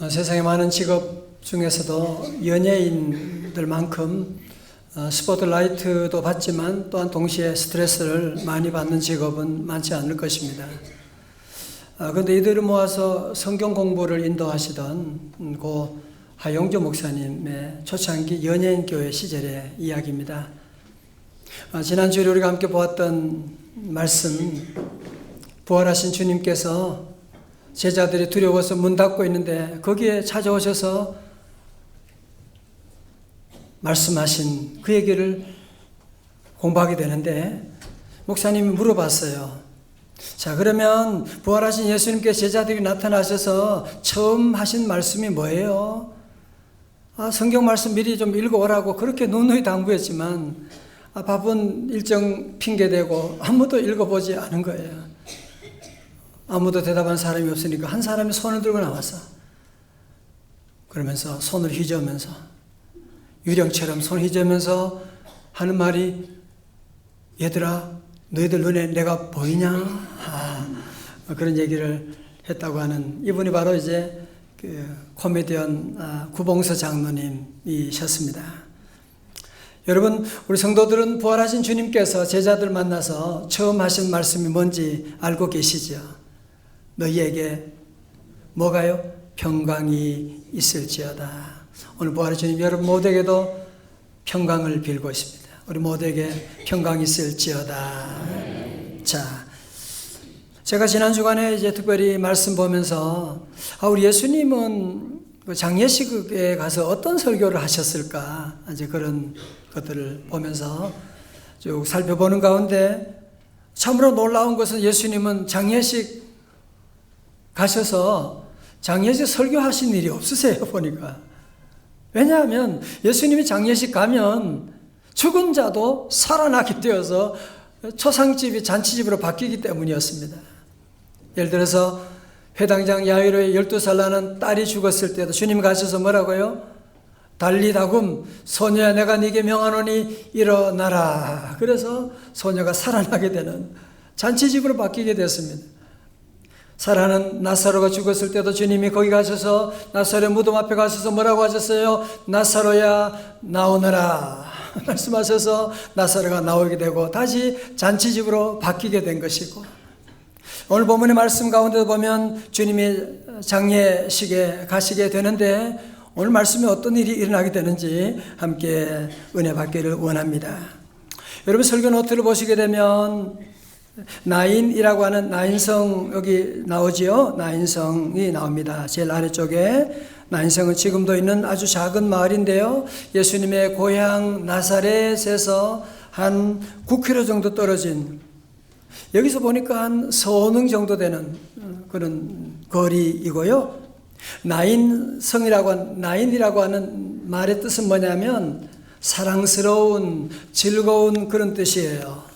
세상에 많은 직업 중에서도 연예인들만큼 스포트라이트도 받지만 또한 동시에 스트레스를 많이 받는 직업은 많지 않을 것입니다. 그런데 이들을 모아서 성경 공부를 인도하시던 고 하용조 목사님의 초창기 연예인 교회 시절의 이야기입니다. 지난주에 우리가 함께 보았던 말씀, 부활하신 주님께서 제자들이 두려워서 문 닫고 있는데 거기에 찾아오셔서 말씀하신 그 얘기를 공부하게 되는데 목사님이 물어봤어요. 자, 그러면 부활하신 예수님께 제자들이 나타나셔서 처음 하신 말씀이 뭐예요? 성경 말씀 미리 좀 읽어오라고 그렇게 누누이 당부했지만 바쁜 일정 핑계대고 아무도 읽어보지 않은 거예요. 아무도 대답한 사람이 없으니까 한 사람이 손을 들고 나왔어. 그러면서 손을 휘저으면서 유령처럼 손을 휘저으면서 하는 말이, 얘들아 너희들 눈에 내가 보이냐? 그런 얘기를 했다고 하는 이분이 바로 이제 그 코미디언 구봉서 장로님이셨습니다. 여러분, 우리 성도들은 부활하신 주님께서 제자들 만나서 처음 하신 말씀이 뭔지 알고 계시죠? 너희에게 뭐가요? 평강이 있을지어다. 오늘 부활하신 주님 여러분 모두에게도 평강을 빌고 있습니다. 우리 모두에게 평강이 있을지어다. 자, 제가 지난 주간에 이제 특별히 말씀 보면서 우리 예수님은 장례식에 가서 어떤 설교를 하셨을까, 이제 그런 것들을 보면서 쭉 살펴보는 가운데 참으로 놀라운 것은 예수님은 장례식 가셔서 장례식 설교하신 일이 없으세요, 보니까. 왜냐하면 예수님이 장례식 가면 죽은 자도 살아나게 되어서 초상집이 잔치집으로 바뀌기 때문이었습니다. 예를 들어서 회당장 야이로의 12살 나는 딸이 죽었을 때도 주님 가셔서 뭐라고요? 달리다금 소녀야 내가 네게 명하노니 일어나라. 그래서 소녀가 살아나게 되는 잔치집으로 바뀌게 됐습니다. 사랑하는 나사로가 죽었을 때도 주님이 거기 가셔서 나사로의 무덤 앞에 가셔서 뭐라고 하셨어요? 나사로야 나오너라 말씀하셔서 나사로가 나오게 되고 다시 잔치집으로 바뀌게 된 것이고, 오늘 본문의 말씀 가운데 보면 주님이 장례식에 가시게 되는데 오늘 말씀에 어떤 일이 일어나게 되는지 함께 은혜 받기를 원합니다. 여러분 설교 노트를 보시게 되면 나인이라고 하는 나인성 여기 나오지요. 나인성이 나옵니다. 제일 아래쪽에. 나인성은 지금도 있는 아주 작은 마을인데요, 예수님의 고향 나사렛에서 한 9km 정도 떨어진, 여기서 보니까 한 서능 정도 되는 그런 거리이고요. 나인이라고 하는 말의 뜻은 뭐냐면 사랑스러운, 즐거운 그런 뜻이에요.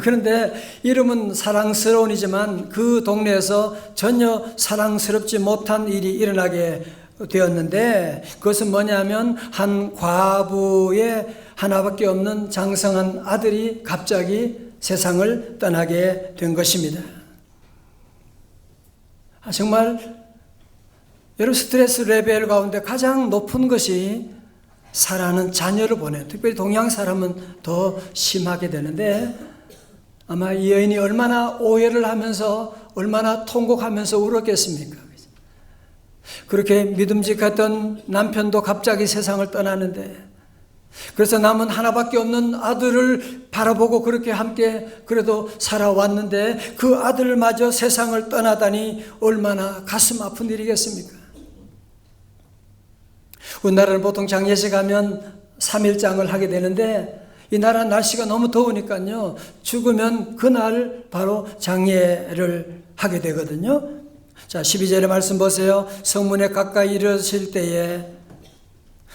그런데 이름은 사랑스러운이지만 그 동네에서 전혀 사랑스럽지 못한 일이 일어나게 되었는데, 그것은 뭐냐면 한 과부의 하나밖에 없는 장성한 아들이 갑자기 세상을 떠나게 된 것입니다. 정말 여러분 스트레스 레벨 가운데 가장 높은 것이 사랑하는 자녀를 보내요. 특별히 동양 사람은 더 심하게 되는데, 아마 이 여인이 얼마나 오해를 하면서 얼마나 통곡하면서 울었겠습니까? 그렇게 믿음직했던 남편도 갑자기 세상을 떠나는데, 그래서 남은 하나밖에 없는 아들을 바라보고 그렇게 함께 그래도 살아왔는데 그 아들마저 세상을 떠나다니 얼마나 가슴 아픈 일이겠습니까? 우리나라는 보통 장례식 하면 3일장을 하게 되는데 이 나라 날씨가 너무 더우니까요, 죽으면 그날 바로 장례를 하게 되거든요. 자, 12절의 말씀 보세요. 성문에 가까이 이르실 때에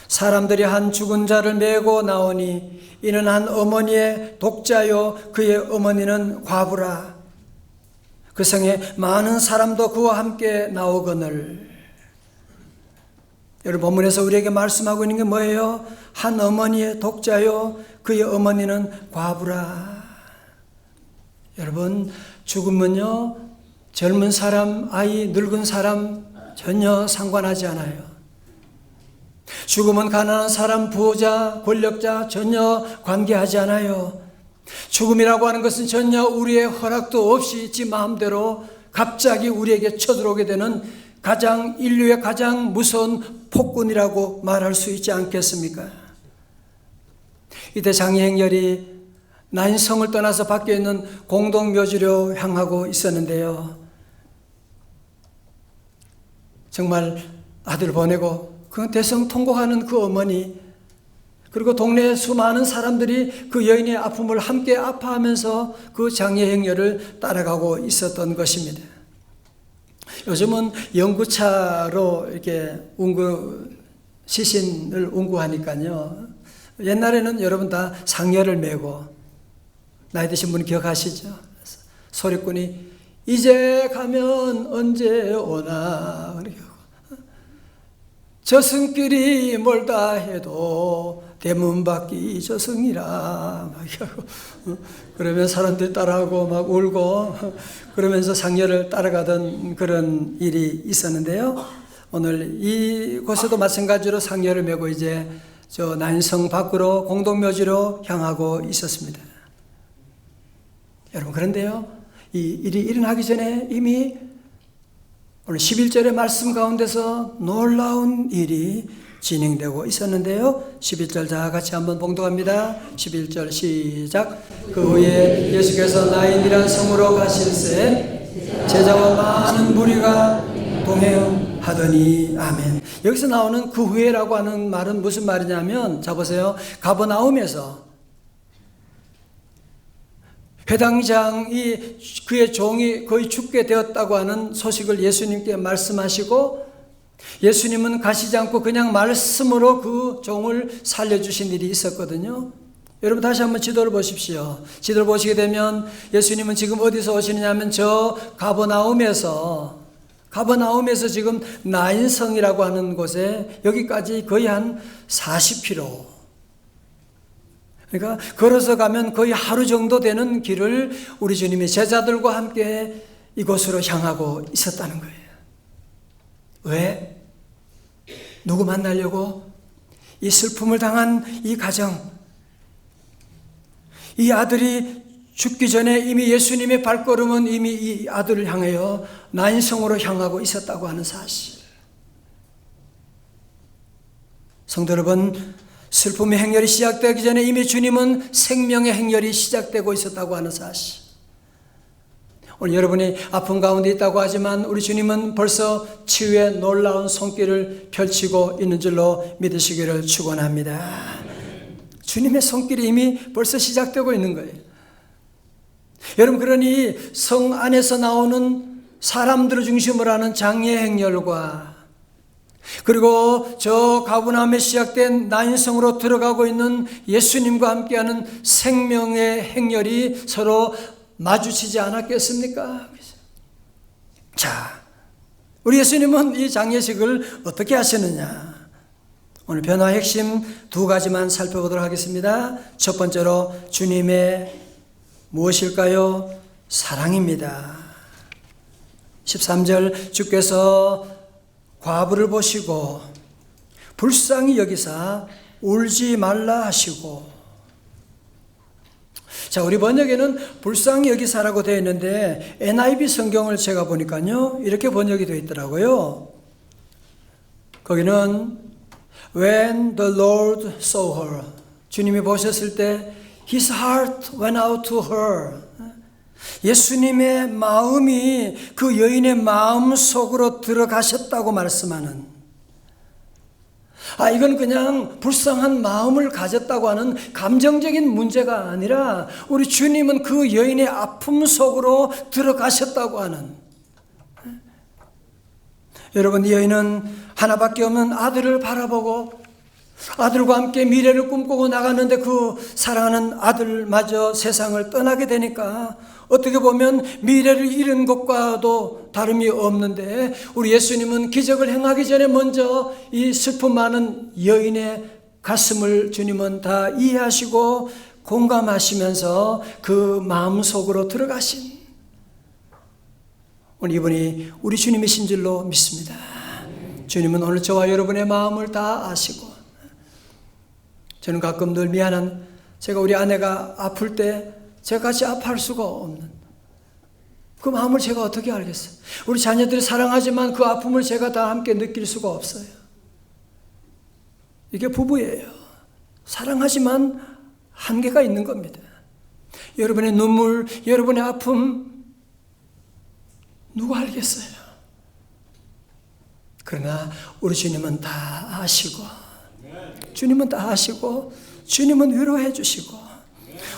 사람들이 한 죽은 자를 메고 나오니 이는 한 어머니의 독자요 그의 어머니는 과부라. 그 성에 많은 사람도 그와 함께 나오거늘. 여러분 본문에서 우리에게 말씀하고 있는 게 뭐예요? 한 어머니의 독자요 그의 어머니는 과부라. 여러분 죽으면요 젊은 사람, 아이, 늙은 사람 전혀 상관하지 않아요. 죽음은 가난한 사람, 부자, 권력자 전혀 관계하지 않아요. 죽음이라고 하는 것은 전혀 우리의 허락도 없이 지 마음대로 갑자기 우리에게 쳐들어오게 되는 인류의 가장 무서운 폭군이라고 말할 수 있지 않겠습니까? 이때 장애행렬이 난성을 떠나서 밖에 있는 공동묘지로 향하고 있었는데요. 정말 아들 보내고 그 대성 통곡하는 그 어머니, 그리고 동네의 수많은 사람들이 그 여인의 아픔을 함께 아파하면서 그 장애행렬을 따라가고 있었던 것입니다. 요즘은 연구차로 이렇게 시신을 운구하니까요. 옛날에는 여러분 다 상여를 메고, 나이 드신 분 기억하시죠? 소리꾼이 이제 가면 언제 오나, 저승길이 멀다 해도 대문 밖이 저승이라, 그러면 사람들이 따라하고 막 울고 그러면서 상여를 따라가던 그런 일이 있었는데요. 오늘 이곳에도 마찬가지로 상여를 메고 이제 저 난성 밖으로 공동묘지로 향하고 있었습니다. 여러분, 그런데요, 이 일이 일어나기 전에 이미 오늘 11절의 말씀 가운데서 놀라운 일이 진행되고 있었는데요. 11절 다 같이 한번 봉독합니다. 11절 시작. 그 후에 예수께서 나인이란 성으로 가실새 제자와 많은 무리가 동행하더니. 아멘. 여기서 나오는 그 후에라고 하는 말은 무슨 말이냐면, 자 보세요. 가버나움에서 회당장이 그의 종이 거의 죽게 되었다고 하는 소식을 예수님께 말씀하시고, 예수님은 가시지 않고 그냥 말씀으로 그 종을 살려주신 일이 있었거든요. 여러분 다시 한번 지도를 보십시오. 지도를 보시게 되면 예수님은 지금 어디서 오시느냐 하면 저 가버나움에서 지금 나인성이라고 하는 곳에 여기까지 거의 한 40km, 그러니까 걸어서 가면 거의 하루 정도 되는 길을 우리 주님이 제자들과 함께 이곳으로 향하고 있었다는 거예요. 왜? 누구 만나려고? 이 슬픔을 당한 이 가정, 이 아들이 죽기 전에 이미 예수님의 발걸음은 이미 이 아들을 향하여 나인성으로 향하고 있었다고 하는 사실. 성도 여러분, 슬픔의 행렬이 시작되기 전에 이미 주님은 생명의 행렬이 시작되고 있었다고 하는 사실. 오늘 여러분이 아픔 가운데 있다고 하지만 우리 주님은 벌써 치유의 놀라운 손길을 펼치고 있는 줄로 믿으시기를 축원합니다. 주님의 손길이 이미 벌써 시작되고 있는 거예요. 여러분, 그러니 성 안에서 나오는 사람들을 중심으로 하는 장애 행렬과 그리고 저 가버나움에 시작된 나인성으로 들어가고 있는 예수님과 함께하는 생명의 행렬이 서로 마주치지 않았겠습니까? 자, 우리 예수님은 이 장례식을 어떻게 하시느냐? 오늘 변화의 핵심 두 가지만 살펴보도록 하겠습니다. 첫 번째로 주님의 무엇일까요? 사랑입니다. 13절, 주께서 과부를 보시고 불쌍히 여기사 울지 말라 하시고. 자, 우리 번역에는 불쌍히 여기사라고 되어 있는데 NIV 성경을 제가 보니까요 이렇게 번역이 되어 있더라고요. 거기는 When the Lord saw her, 주님이 보셨을 때 His heart went out to her. 예수님의 마음이 그 여인의 마음 속으로 들어가셨다고 말씀하는, 이건 그냥 불쌍한 마음을 가졌다고 하는 감정적인 문제가 아니라 우리 주님은 그 여인의 아픔 속으로 들어가셨다고 하는. 여러분, 이 여인은 하나밖에 없는 아들을 바라보고 아들과 함께 미래를 꿈꾸고 나갔는데 그 사랑하는 아들마저 세상을 떠나게 되니까 어떻게 보면 미래를 잃은 것과도 다름이 없는데, 우리 예수님은 기적을 행하기 전에 먼저 이 슬픔 많은 여인의 가슴을 주님은 다 이해하시고 공감하시면서 그 마음속으로 들어가신 오늘 이분이 우리 주님이신 줄로 믿습니다. 주님은 오늘 저와 여러분의 마음을 다 아시고, 저는 가끔 늘 미안한, 제가 우리 아내가 아플 때 제가 같이 아파할 수가 없는 그 마음을 제가 어떻게 알겠어요? 우리 자녀들이 사랑하지만 그 아픔을 제가 다 함께 느낄 수가 없어요. 이게 부부예요. 사랑하지만 한계가 있는 겁니다. 여러분의 눈물, 여러분의 아픔 누가 알겠어요? 그러나 우리 주님은 다 아시고, 주님은 다 아시고, 주님은 위로해 주시고,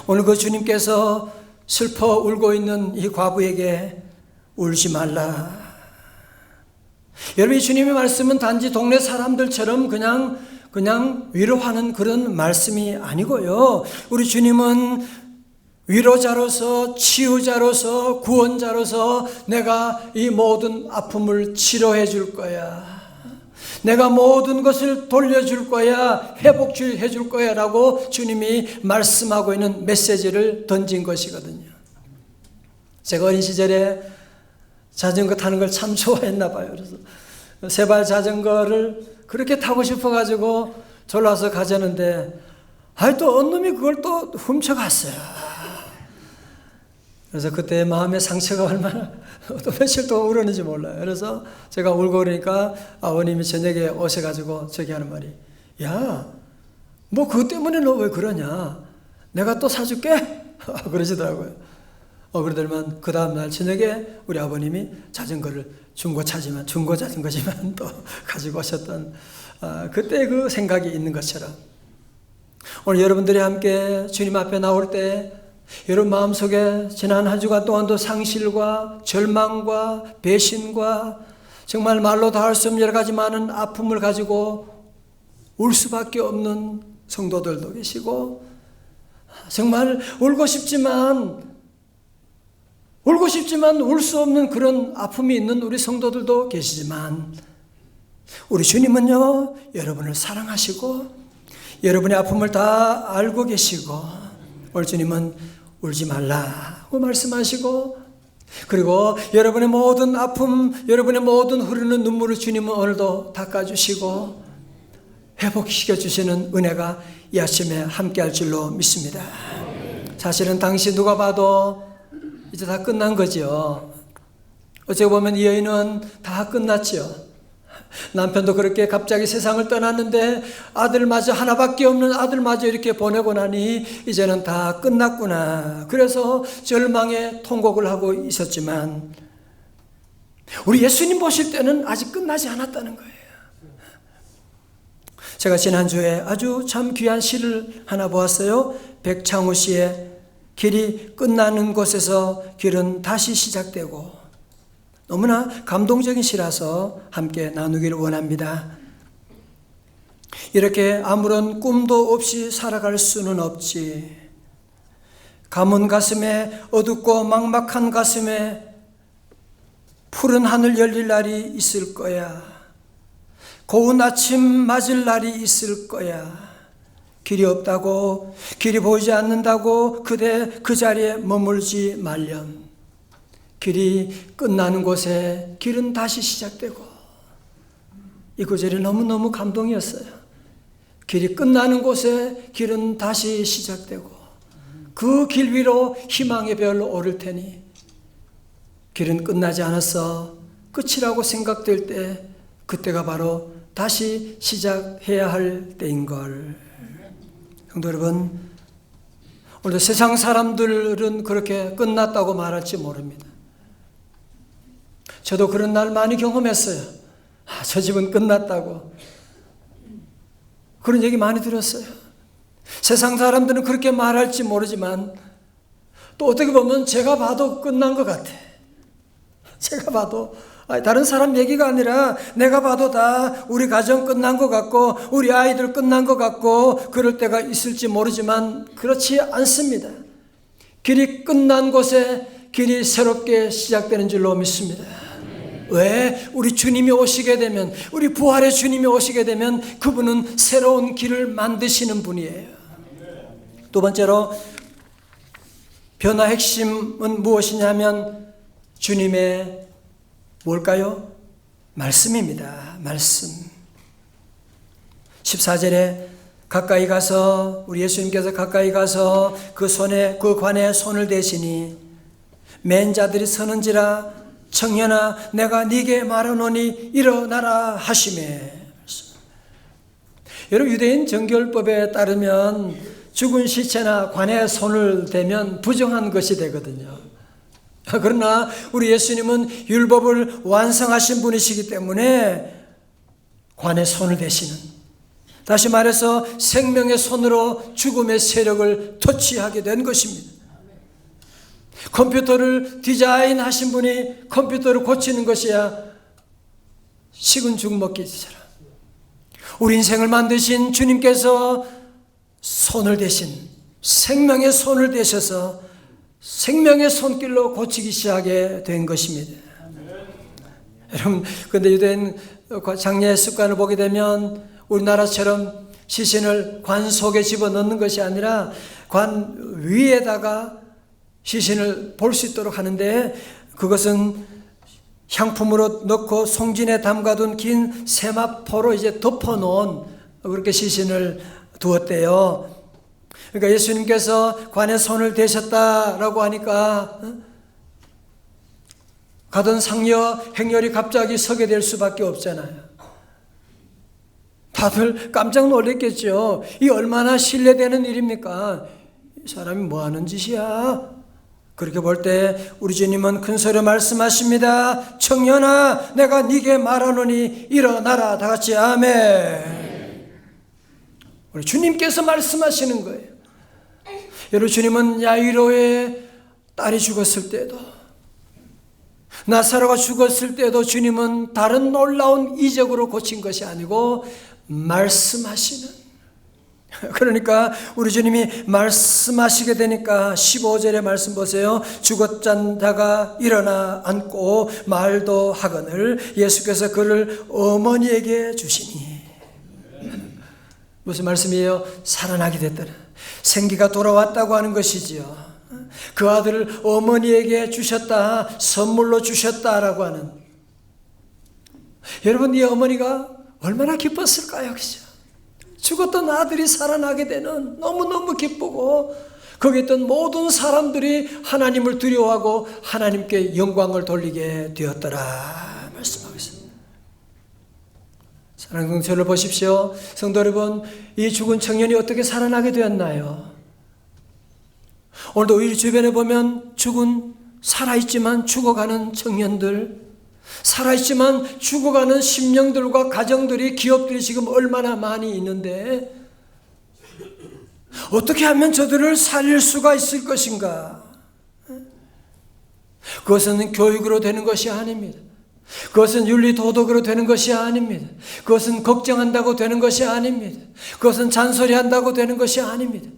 오늘 그 주님께서 슬퍼 울고 있는 이 과부에게 울지 말라. 여러분, 이 주님의 말씀은 단지 동네 사람들처럼 그냥 위로하는 그런 말씀이 아니고요. 우리 주님은 위로자로서, 치유자로서, 구원자로서 내가 이 모든 아픔을 치료해 줄 거야. 내가 모든 것을 돌려줄 거야. 회복해 줄 거야. 라고 주님이 말씀하고 있는 메시지를 던진 것이거든요. 제가 어린 시절에 자전거 타는 걸 참 좋아했나 봐요. 그래서 세발 자전거를 그렇게 타고 싶어가지고 졸라 와서 가자는데, 또 어느 놈이 그걸 또 훔쳐갔어요. 그래서 그때 마음의 상처가 얼마나 또 며칠 동안 울었는지 몰라요. 그래서 제가 울고 그러니까 아버님이 저녁에 오셔가지고 저기 하는 말이, 야, 뭐 그것 때문에 너 왜 그러냐? 내가 또 사줄게? 그러시더라고요. 그러더니만 그 다음날 저녁에 우리 아버님이 자전거를 중고 자전거지만 또 가지고 오셨던 그때 그 생각이 있는 것처럼, 오늘 여러분들이 함께 주님 앞에 나올 때 여러분 마음속에 지난 한 주간 동안도 상실과 절망과 배신과 정말 말로 다 할 수 없는 여러 가지 많은 아픔을 가지고 울 수밖에 없는 성도들도 계시고, 정말 울고 싶지만 울 수 없는 그런 아픔이 있는 우리 성도들도 계시지만, 우리 주님은요, 여러분을 사랑하시고 여러분의 아픔을 다 알고 계시고, 우리 주님은 울지 말라고 말씀하시고, 그리고 여러분의 모든 아픔, 여러분의 모든 흐르는 눈물을 주님은 오늘도 닦아주시고 회복시켜주시는 은혜가 이 아침에 함께할 줄로 믿습니다. 사실은 당시 누가 봐도 이제 다 끝난 거죠. 어찌 보면 이 여인은 다 끝났죠. 남편도 그렇게 갑자기 세상을 떠났는데 아들마저, 하나밖에 없는 아들마저 이렇게 보내고 나니 이제는 다 끝났구나. 그래서 절망의 통곡을 하고 있었지만, 우리 예수님 보실 때는 아직 끝나지 않았다는 거예요. 제가 지난주에 아주 참 귀한 시를 하나 보았어요. 백창우 씨의 길이 끝나는 곳에서 길은 다시 시작되고, 너무나 감동적인 시라서 함께 나누기를 원합니다. 이렇게 아무런 꿈도 없이 살아갈 수는 없지. 가문 가슴에, 어둡고 막막한 가슴에 푸른 하늘 열릴 날이 있을 거야. 고운 아침 맞을 날이 있을 거야. 길이 없다고, 길이 보이지 않는다고 그대 그 자리에 머물지 말렴. 길이 끝나는 곳에 길은 다시 시작되고, 이 구절이 너무너무 감동이었어요. 길이 끝나는 곳에 길은 다시 시작되고, 그 길 위로 희망의 별로 오를 테니, 길은 끝나지 않았어. 끝이라고 생각될 때 그때가 바로 다시 시작해야 할 때인걸. 성도 여러분, 오늘도 세상 사람들은 그렇게 끝났다고 말할지 모릅니다. 저도 그런 날 많이 경험했어요. 저 집은 끝났다고. 그런 얘기 많이 들었어요. 세상 사람들은 그렇게 말할지 모르지만, 또 어떻게 보면 제가 봐도 끝난 것 같아. 제가 봐도, 다른 사람 얘기가 아니라 내가 봐도 다 우리 가정 끝난 것 같고, 우리 아이들 끝난 것 같고, 그럴 때가 있을지 모르지만 그렇지 않습니다. 길이 끝난 곳에 길이 새롭게 시작되는 줄로 믿습니다. 왜? 우리 주님이 오시게 되면, 우리 부활의 주님이 오시게 되면 그분은 새로운 길을 만드시는 분이에요. 두 번째로 변화 핵심은 무엇이냐면 주님의 뭘까요? 말씀입니다. 말씀. 14절에 가까이 가서 우리 예수님께서 가까이 가서 그 관에 손을 대시니 맨 자들이 서는지라 청년아 내가 네게 말하노니 일어나라 하시매. 여러분 유대인 정결법에 따르면 죽은 시체나 관에 손을 대면 부정한 것이 되거든요. 그러나 우리 예수님은 율법을 완성하신 분이시기 때문에 관에 손을 대시는, 다시 말해서 생명의 손으로 죽음의 세력을 터치하게 된 것입니다. 컴퓨터를 디자인하신 분이 컴퓨터를 고치는 것이야 식은 죽 먹기처럼 우리 인생을 만드신 주님께서 손을 대신 생명의 손을 대셔서 생명의 손길로 고치기 시작하게 된 것입니다. 여러분, 그런데 유대인 장례 습관을 보게 되면 우리나라처럼 시신을 관 속에 집어넣는 것이 아니라 관 위에다가 시신을 볼 수 있도록 하는데, 그것은 향품으로 넣고 송진에 담가둔 긴 세마포로 이제 덮어놓은 그렇게 시신을 두었대요. 그러니까 예수님께서 관에 손을 대셨다라고 하니까 가던 상여 행렬이 갑자기 서게 될 수밖에 없잖아요. 다들 깜짝 놀랐겠죠. 이 얼마나 신뢰되는 일입니까? 이 사람이 뭐 하는 짓이야? 그렇게 볼 때 우리 주님은 큰 소리로 말씀하십니다. 청년아 내가 네게 말하노니 일어나라. 다 같이 아멘. 우리 주님께서 말씀하시는 거예요. 여러분, 주님은 야이로의 딸이 죽었을 때도, 나사로가 죽었을 때도 주님은 다른 놀라운 이적으로 고친 것이 아니고 말씀하시는, 그러니까 우리 주님이 말씀하시게 되니까 15절의 말씀 보세요. 죽었던 자가 일어나 앉고 말도 하거늘 예수께서 그를 어머니에게 주시니. 무슨 말씀이에요? 살아나게 됐다는, 생기가 돌아왔다고 하는 것이지요. 그 아들을 어머니에게 주셨다, 선물로 주셨다라고 하는. 여러분, 이 어머니가 얼마나 기뻤을까요? 그죠? 죽었던 아들이 살아나게 되는, 너무너무 기쁘고 거기 있던 모든 사람들이 하나님을 두려워하고 하나님께 영광을 돌리게 되었더라 말씀하고 있습니다. 사랑하는 성도를 보십시오. 성도 여러분, 이 죽은 청년이 어떻게 살아나게 되었나요? 오늘도 우리 주변에 보면 살아있지만 죽어가는 청년들, 살아있지만 죽어가는 심령들과 가정들이, 기업들이 지금 얼마나 많이 있는데 어떻게 하면 저들을 살릴 수가 있을 것인가? 그것은 교육으로 되는 것이 아닙니다. 그것은 윤리도덕으로 되는 것이 아닙니다. 그것은 걱정한다고 되는 것이 아닙니다. 그것은 잔소리한다고 되는 것이 아닙니다.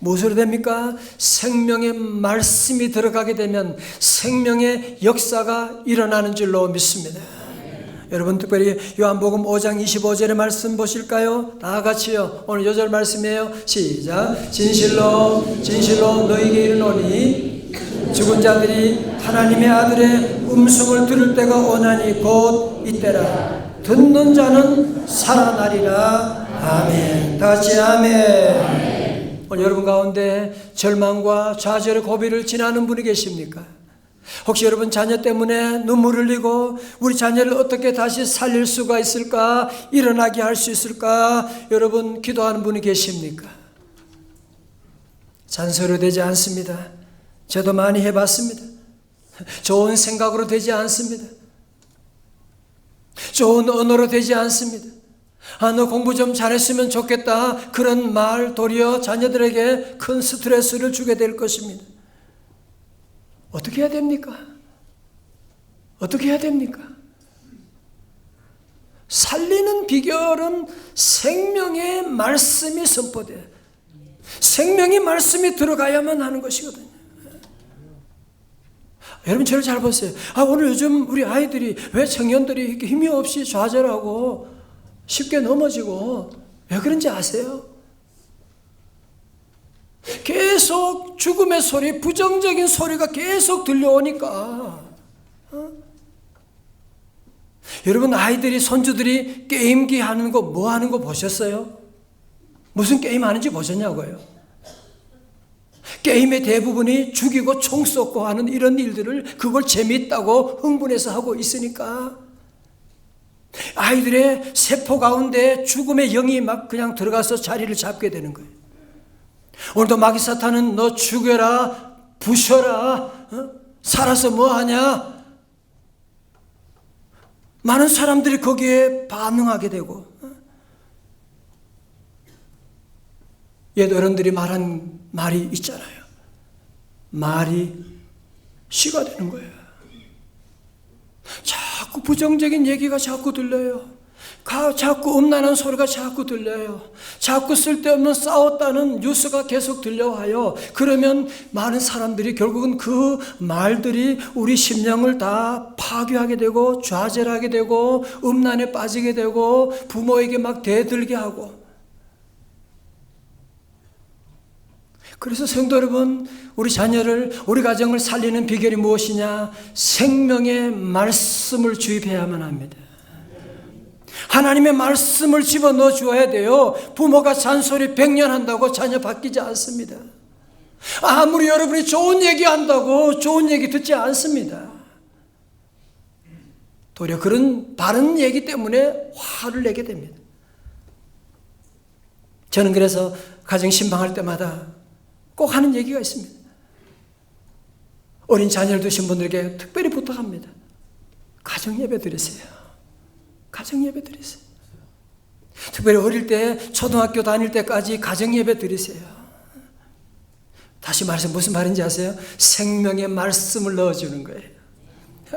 무엇으로 됩니까? 생명의 말씀이 들어가게 되면 생명의 역사가 일어나는 줄로 믿습니다. 여러분, 특별히 요한복음 5장 25절의 말씀 보실까요? 다 같이요. 오늘 요절 말씀이에요. 시작. 진실로 진실로 너희에게 이르노니 죽은 자들이 하나님의 아들의 음성을 들을 때가 오나니 곧 이때라. 듣는 자는 살아나리라. 아멘. 다 같이 아멘. 오늘 여러분 가운데 절망과 좌절의 고비를 지나는 분이 계십니까? 혹시 여러분 자녀 때문에 눈물 흘리고 우리 자녀를 어떻게 다시 살릴 수가 있을까, 일어나게 할 수 있을까 여러분 기도하는 분이 계십니까? 잔소리로 되지 않습니다. 저도 많이 해봤습니다. 좋은 생각으로 되지 않습니다. 좋은 언어로 되지 않습니다. 너 공부 좀 잘했으면 좋겠다, 그런 말 도리어 자녀들에게 큰 스트레스를 주게 될 것입니다. 어떻게 해야 됩니까? 어떻게 해야 됩니까? 살리는 비결은 생명의 말씀이 선포돼요. 생명의 말씀이 들어가야만 하는 것이거든요. 여러분, 저를 잘 보세요. 오늘 요즘 우리 아이들이, 왜 청년들이 이렇게 힘이 없이 좌절하고 쉽게 넘어지고 왜 그런지 아세요? 계속 죽음의 소리, 부정적인 소리가 계속 들려오니까 여러분, 아이들이, 손주들이 게임기 하는 거, 뭐 하는 거 보셨어요? 무슨 게임 하는지 보셨냐고요? 게임의 대부분이 죽이고 총 쏘고 하는 이런 일들을, 그걸 재밌다고 흥분해서 하고 있으니까 아이들의 세포 가운데 죽음의 영이 막 그냥 들어가서 자리를 잡게 되는 거예요. 오늘도 마귀 사탄은 너 죽여라, 부셔라, 살아서 뭐하냐? 많은 사람들이 거기에 반응하게 되고, 옛 어른들이 말한 말이 있잖아요. 말이 씨가 되는 거예요. 자꾸 부정적인 얘기가 자꾸 들려요. 자꾸 음란한 소리가 자꾸 들려요. 자꾸 쓸데없는 싸웠다는 뉴스가 계속 들려와요. 그러면 많은 사람들이 결국은 그 말들이 우리 심령을 다 파괴하게 되고 좌절하게 되고 음란에 빠지게 되고 부모에게 막 대들게 하고. 그래서 성도 여러분, 우리 자녀를, 우리 가정을 살리는 비결이 무엇이냐? 생명의 말씀을 주입해야만 합니다. 하나님의 말씀을 집어넣어 주어야 돼요. 부모가 잔소리 100년 한다고 자녀 바뀌지 않습니다. 아무리 여러분이 좋은 얘기 한다고 좋은 얘기 듣지 않습니다. 도리어 그런 바른 얘기 때문에 화를 내게 됩니다. 저는 그래서 가정 신방할 때마다 꼭 하는 얘기가 있습니다. 어린 자녀를 두신 분들에게 특별히 부탁합니다. 가정 예배 드리세요. 가정 예배 드리세요. 특별히 어릴 때, 초등학교 다닐 때까지 가정 예배 드리세요. 다시 말해서 무슨 말인지 아세요? 생명의 말씀을 넣어주는 거예요.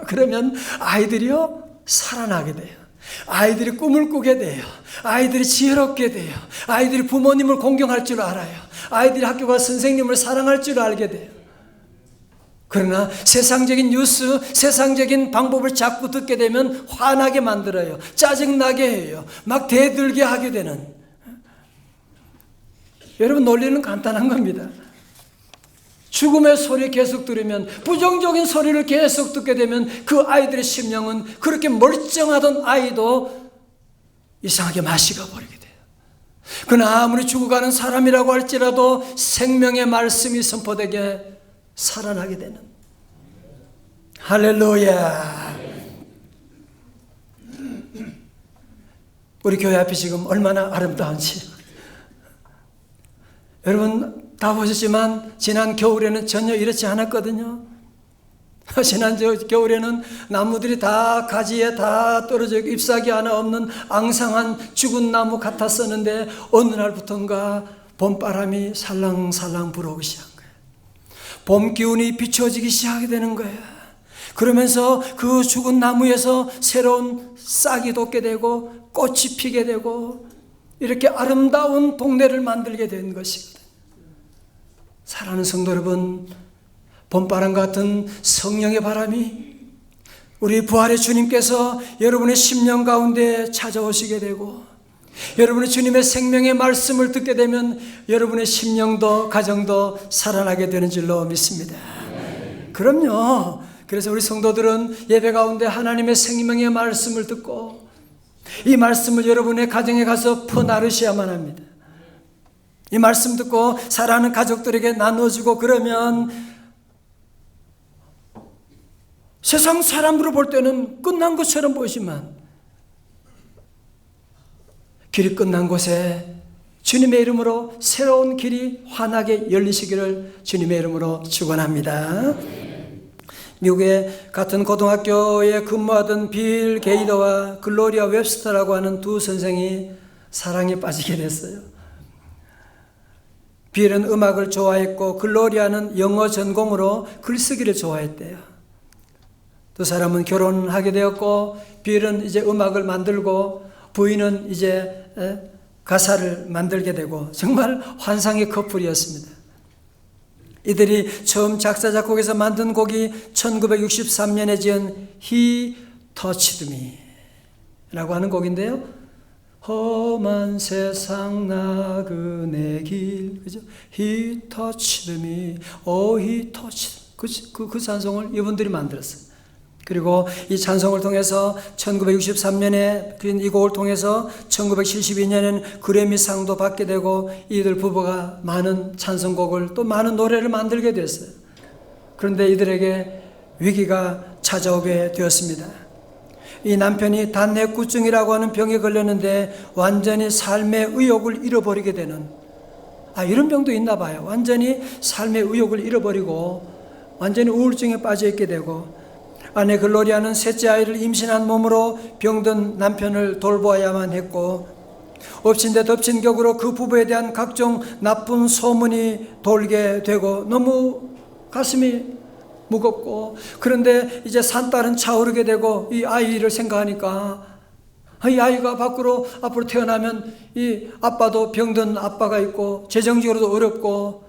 그러면 아이들이요, 살아나게 돼요. 아이들이 꿈을 꾸게 돼요. 아이들이 지혜롭게 돼요. 아이들이 부모님을 공경할 줄 알아요. 아이들이 학교 가서 선생님을 사랑할 줄 알게 돼요. 그러나 세상적인 뉴스, 세상적인 방법을 자꾸 듣게 되면 화나게 만들어요. 짜증나게 해요. 막 대들게 하게 되는. 여러분, 논리는 간단한 겁니다. 죽음의 소리 계속 들으면, 부정적인 소리를 계속 듣게 되면 그 아이들의 심령은 그렇게 멀쩡하던 아이도 이상하게 마시가 버리게 돼요. 그러나 아무리 죽어가는 사람이라고 할지라도 생명의 말씀이 선포되게 살아나게 되는. 할렐루야. 우리 교회 앞이 지금 얼마나 아름다운지. 여러분 다 보셨지만 지난 겨울에는 전혀 이렇지 않았거든요. 지난 겨울에는 나무들이 다 가지에 다 떨어져 있고 잎사귀 하나 없는 앙상한 죽은 나무 같았었는데 어느 날부턴가 봄바람이 살랑살랑 불어오기 시작한 거예요. 봄 기운이 비춰지기 시작하게 되는 거예요. 그러면서 그 죽은 나무에서 새로운 싹이 돋게 되고 꽃이 피게 되고 이렇게 아름다운 동네를 만들게 된 것이거든요. 사랑하는 성도 여러분, 봄바람 같은 성령의 바람이 우리 부활의 주님께서 여러분의 심령 가운데 찾아오시게 되고 여러분의 주님의 생명의 말씀을 듣게 되면 여러분의 심령도 가정도 살아나게 되는 줄로 믿습니다. 그럼요. 그래서 우리 성도들은 예배 가운데 하나님의 생명의 말씀을 듣고 이 말씀을 여러분의 가정에 가서 퍼나르셔야만 합니다. 이 말씀 듣고 사랑하는 가족들에게 나눠주고 그러면 세상 사람으로 볼 때는 끝난 것처럼 보이지만 길이 끝난 곳에 주님의 이름으로 새로운 길이 환하게 열리시기를 주님의 이름으로 축원합니다. 미국의 같은 고등학교에 근무하던 빌 게이더와 글로리아 웹스터라고 하는 두 선생이 사랑에 빠지게 됐어요. 빌은 음악을 좋아했고 글로리아는 영어 전공으로 글쓰기를 좋아했대요. 두 사람은 결혼하게 되었고 빌은 이제 음악을 만들고 부인은 이제 가사를 만들게 되고 정말 환상의 커플이었습니다. 이들이 처음 작사 작곡해서 만든 곡이 1963년에 지은 He Touched Me 라고 하는 곡인데요. 험한 세상 나그네 길, 그죠? He touched me, oh he touched. 그 찬송을 이분들이 만들었어요. 그리고 이 찬송을 통해서 1963년에 이 곡을 통해서 1972년에는 그래미상도 받게 되고 이들 부부가 많은 찬송곡을 또 많은 노래를 만들게 됐어요. 그런데 이들에게 위기가 찾아오게 되었습니다. 이 남편이 단내구증이라고 하는 병에 걸렸는데 완전히 삶의 의욕을 잃어버리게 되는, 이런 병도 있나 봐요. 완전히 삶의 의욕을 잃어버리고 완전히 우울증에 빠져 있게 되고, 아내 글로리아는 셋째 아이를 임신한 몸으로 병든 남편을 돌보아야만 했고, 엎친 데 덮친 격으로 그 부부에 대한 각종 나쁜 소문이 돌게 되고 너무 가슴이 무겁고, 그런데 이제 산딸은 차오르게 되고 이 아이를 생각하니까 이 아이가 앞으로 태어나면 이 아빠도 병든 아빠가 있고 재정적으로도 어렵고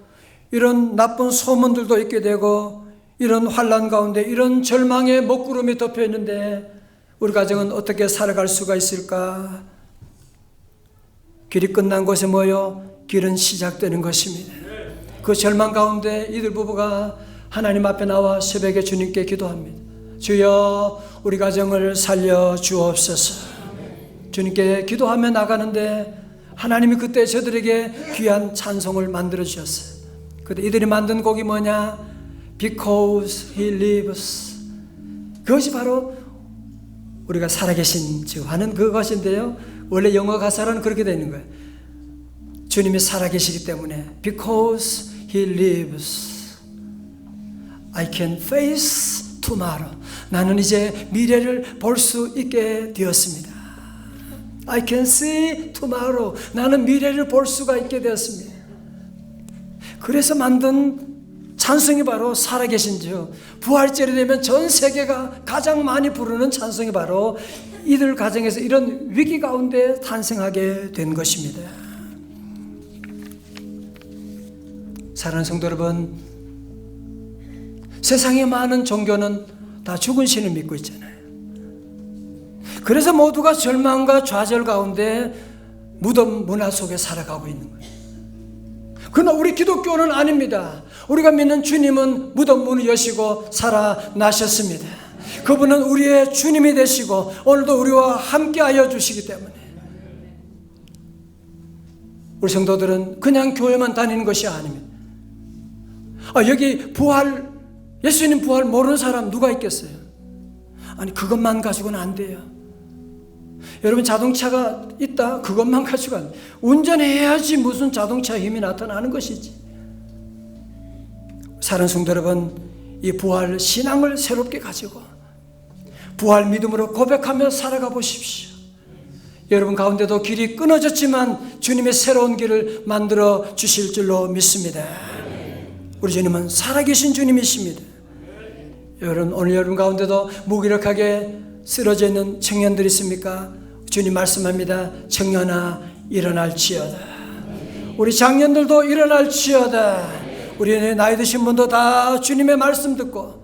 이런 나쁜 소문들도 있게 되고 이런 환난 가운데 이런 절망의 먹구름이 덮여 있는데 우리 가정은 어떻게 살아갈 수가 있을까? 길이 끝난 곳에 뭐요? 길은 시작되는 것입니다. 그 절망 가운데 이들 부부가 하나님 앞에 나와 새벽에 주님께 기도합니다. 주여, 우리 가정을 살려 주옵소서. 주님께 기도하며 나가는데 하나님이 그때 저들에게 귀한 찬송을 만들어 주셨어요. 그때 이들이 만든 곡이 뭐냐? Because He lives. 그것이 바로 우리가 살아계신 주 하는 그것인데요, 원래 영어 가사로는 그렇게 되는 거예요. 주님이 살아계시기 때문에 Because He lives, I can face tomorrow. 나는 이제 미래를 볼 수 있게 되었습니다. I can see tomorrow. 나는 미래를 볼 수가 있게 되었습니다. 그래서 만든 찬송이 바로 살아계신 주, 부활절이 되면 전 세계가 가장 많이 부르는 찬송이 바로 이들 가정에서 이런 위기 가운데 탄생하게 된 것입니다. 사랑하는 성도 여러분, 세상의 많은 종교는 다 죽은 신을 믿고 있잖아요. 그래서 모두가 절망과 좌절 가운데 무덤 문화 속에 살아가고 있는 거예요. 그러나 우리 기독교는 아닙니다. 우리가 믿는 주님은 무덤 문을 여시고 살아나셨습니다. 그분은 우리의 주님이 되시고 오늘도 우리와 함께하여 주시기 때문에 우리 성도들은 그냥 교회만 다니는 것이 아닙니다. 여기 부활, 예수님 부활 모르는 사람 누가 있겠어요? 아니, 그것만 가지고는 안 돼요. 여러분, 자동차가 있다? 그것만 가지고 안 돼요. 운전해야지 무슨 자동차 힘이 나타나는 것이지. 사랑하는 성도 여러분, 이 부활 신앙을 새롭게 가지고 부활 믿음으로 고백하며 살아가 보십시오. 여러분 가운데도 길이 끊어졌지만 주님의 새로운 길을 만들어 주실 줄로 믿습니다. 우리 주님은 살아계신 주님이십니다. 여러분, 오늘 여러분 가운데도 무기력하게 쓰러져 있는 청년들 있습니까? 주님 말씀합니다. 청년아, 일어날지어다. 우리 장년들도 일어날지어다. 우리 나이 드신 분도 다 주님의 말씀 듣고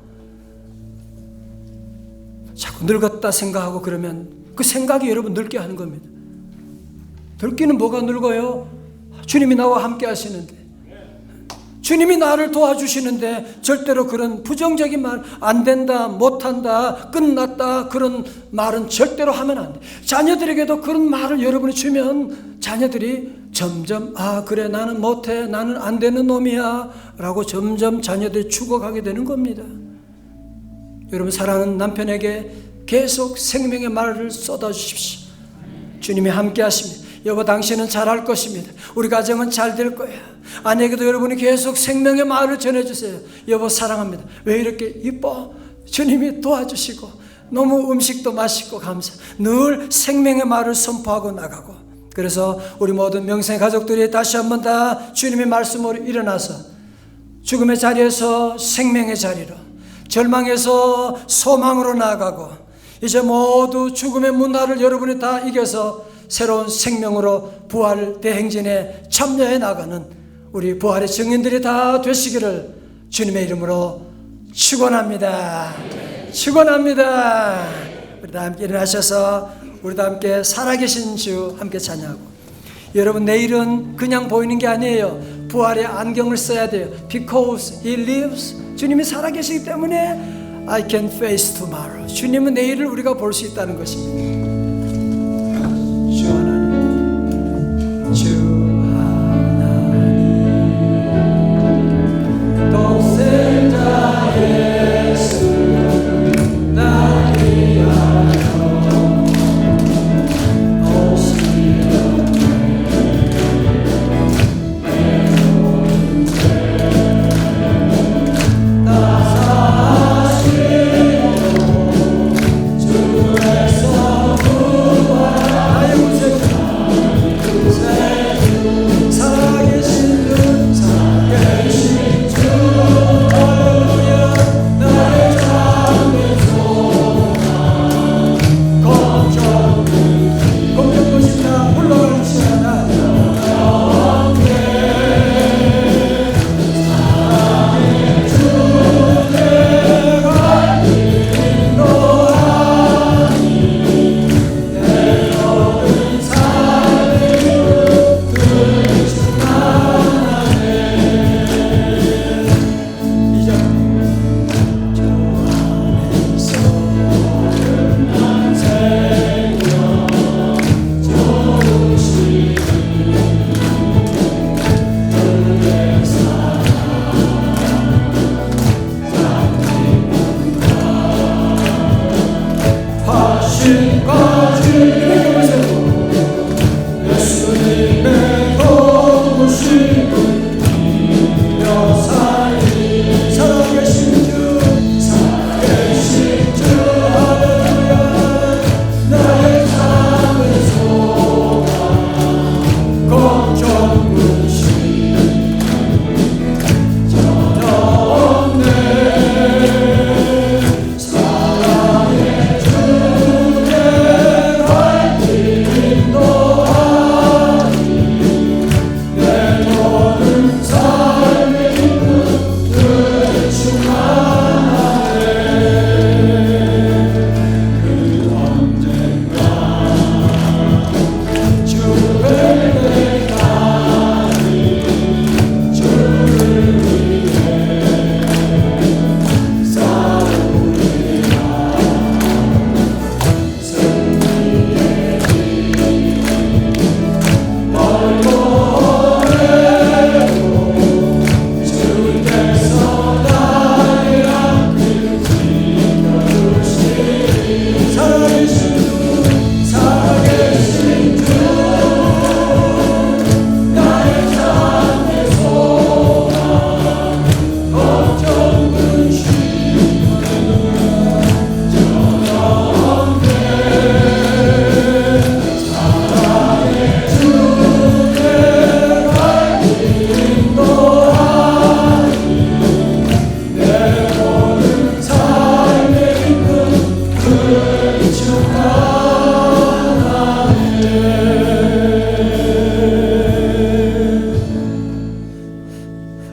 자꾸 늙었다 생각하고 그러면 그 생각이 여러분 늙게 하는 겁니다. 늙기는 뭐가 늙어요? 주님이 나와 함께 하시는데, 주님이 나를 도와주시는데 절대로 그런 부정적인 말, 안 된다, 못한다, 끝났다, 그런 말은 절대로 하면 안 돼. 자녀들에게도 그런 말을 여러분이 주면 자녀들이 점점 그래, 나는 못해, 나는 안 되는 놈이야 라고 점점 자녀들이 죽어가게 되는 겁니다. 여러분, 사랑하는 남편에게 계속 생명의 말을 쏟아주십시오. 주님이 함께 하십니다. 여보, 당신은 잘할 것입니다. 우리 가정은 잘 될 거야. 아내에게도 여러분이 계속 생명의 말을 전해주세요. 여보, 사랑합니다. 왜 이렇게 이뻐? 주님이 도와주시고 너무 음식도 맛있고 감사. 늘 생명의 말을 선포하고 나가고. 그래서 우리 모든 명생 가족들이 다시 한번 다 주님의 말씀으로 일어나서 죽음의 자리에서 생명의 자리로, 절망에서 소망으로 나아가고, 이제 모두 죽음의 문화를 여러분이 다 이겨서 새로운 생명으로 부활 대행진에 참여해 나가는 우리 부활의 증인들이 다 되시기를 주님의 이름으로 축원합니다. 축원합니다. 우리 다 함께 일어나셔서 우리 다 함께 살아계신 주 함께 찬양하고, 여러분, 내일은 그냥 보이는 게 아니에요. 부활의 안경을 써야 돼요. Because He lives. 주님이 살아계시기 때문에 I can face tomorrow. 주님은 내일을 우리가 볼 수 있다는 것입니다. 주 하나님, 주 하나님, 독생자 예수 날 위하여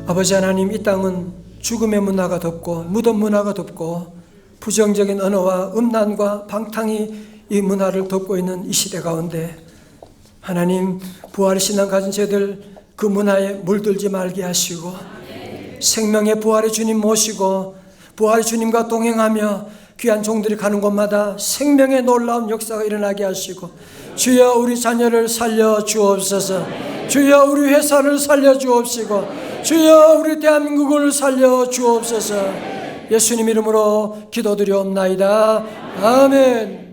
아버지 하나님, 이 땅은 죽음의 문화가 덮고 무덤 문화가 덮고 부정적인 언어와 음란과 방탕이 이 문화를 덮고 있는 이 시대 가운데 하나님, 부활의 신앙 가진 저희들 그 문화에 물들지 말게 하시고 생명의 부활의 주님 모시고 부활의 주님과 동행하며 귀한 종들이 가는 곳마다 생명의 놀라운 역사가 일어나게 하시고 주여 우리 자녀를 살려 주옵소서. 주여 우리 회사를 살려 주옵시고 주여 우리 대한민국을 살려 주옵소서. 예수님 이름으로 기도드리옵나이다. 아멘.